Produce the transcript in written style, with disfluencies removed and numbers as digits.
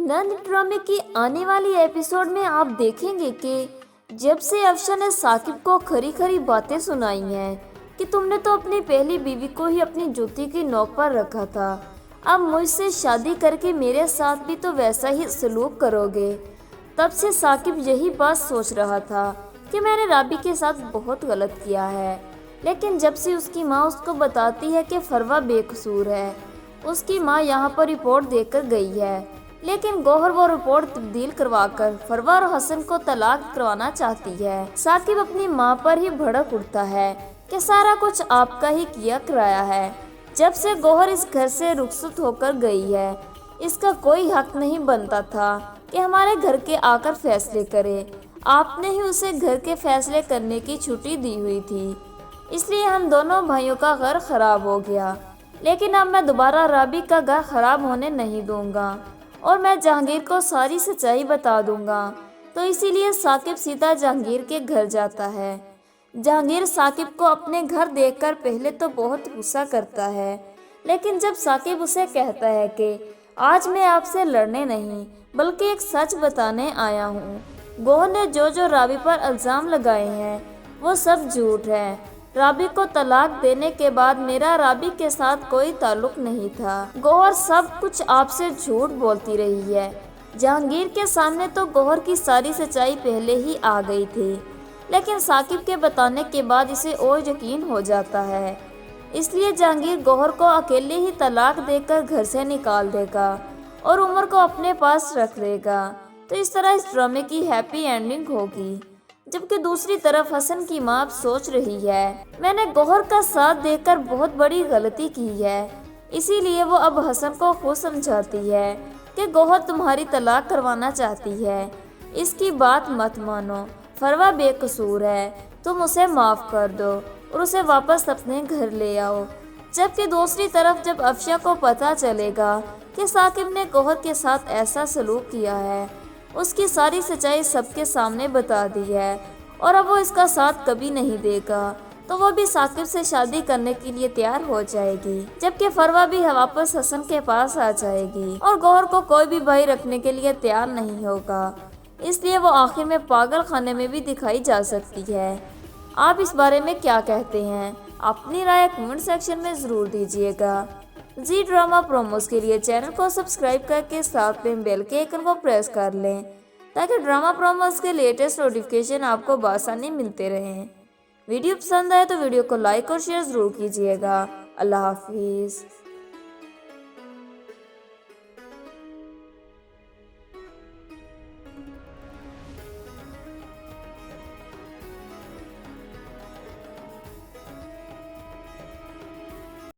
नन्ही ड्रामे की आने वाली एपिसोड में आप देखेंगे कि जब से अफशा ने साकिब को खरी खरी बातें सुनाई हैं कि तुमने तो अपनी पहली बीवी को ही अपनी जूती की नोक पर रखा था, अब मुझसे शादी करके मेरे साथ भी तो वैसा ही सलूक करोगे। तब से साकिब यही बात सोच रहा था कि मैंने राबी के साथ बहुत गलत किया है, लेकिन जब से उसकी माँ उसको बताती है कि फरवा बेकसूर है, उसकी माँ यहाँ पर रिपोर्ट देकर गई है, लेकिन गौहर वो रिपोर्ट तब्दील करवाकर फरवा और हसन को तलाक करवाना चाहती है। साकिब अपनी माँ पर ही भड़क उठता है कि सारा कुछ आपका ही किया कराया है। जब से गौहर इस घर से रुखसत होकर गई है, इसका कोई हक नहीं बनता था कि हमारे घर के आकर फैसले करे। आपने ही उसे घर के फैसले करने की छुट्टी दी हुई थी, इसलिए हम दोनों भाइयों का घर खराब हो गया। लेकिन अब मैं दोबारा राबी का घर खराब होने नहीं दूंगा और मैं जहांगीर को सारी सच्चाई बता दूंगा। तो इसीलिए साकिब सीधा जहांगीर के घर जाता है। जहांगीर साकिब को अपने घर देखकर पहले तो बहुत गुस्सा करता है, लेकिन जब साकिब उसे कहता है कि आज मैं आपसे लड़ने नहीं बल्कि एक सच बताने आया हूँ, गौहर ने जो राबी पर इल्ज़ाम लगाए हैं वो सब झूठ है। राबी को तलाक देने के बाद मेरा राबी के साथ कोई ताल्लुक नहीं था। गौहर सब कुछ आपसे झूठ बोलती रही है। जहांगीर के सामने तो गौहर की सारी सच्चाई पहले ही आ गई थी, लेकिन साकिब के बताने के बाद इसे और यकीन हो जाता है। इसलिए जहांगीर गौहर को अकेले ही तलाक देकर घर से निकाल देगा और उमर को अपने पास रख लेगा। तो इस तरह इस ड्रामे की हैप्पी एंडिंग होगी। जबकि दूसरी तरफ हसन की माँ अब सोच रही है, मैंने गौहर का साथ देकर बहुत बड़ी गलती की है, इसीलिए वो अब हसन को खुद समझाती है कि गौहर तुम्हारी तलाक करवाना चाहती है। इसकी बात मत मानो, फरवा बेकसूर है, तुम उसे माफ़ कर दो और उसे वापस अपने घर ले आओ। जबकि दूसरी तरफ जब अफशा को पता चलेगा कि साकिब ने गौहर के साथ ऐसा सलूक किया है, उसकी सारी सच्चाई सबके सामने बता दी है और अब वो इसका साथ कभी नहीं देगा, तो वो भी साकिब से शादी करने के लिए तैयार हो जाएगी। जबकि फरवा भी वापस हसन के पास आ जाएगी और गौहर को कोई भी भाई रखने के लिए तैयार नहीं होगा, इसलिए वो आखिर में पागल खाने में भी दिखाई जा सकती है। आप इस बारे में क्या कहते हैं? अपनी राय कमेंट सेक्शन में ज़रूर दीजिएगा। जी ड्रामा प्रोमोस के लिए चैनल को सब्सक्राइब करके साथ में बेल के आइकन को प्रेस कर लें, ताकि ड्रामा प्रोमोस के लेटेस्ट नोटिफिकेशन आपको बआसानी मिलते रहें। वीडियो पसंद आए तो वीडियो को लाइक और शेयर ज़रूर कीजिएगा। अल्लाह हाफिज़।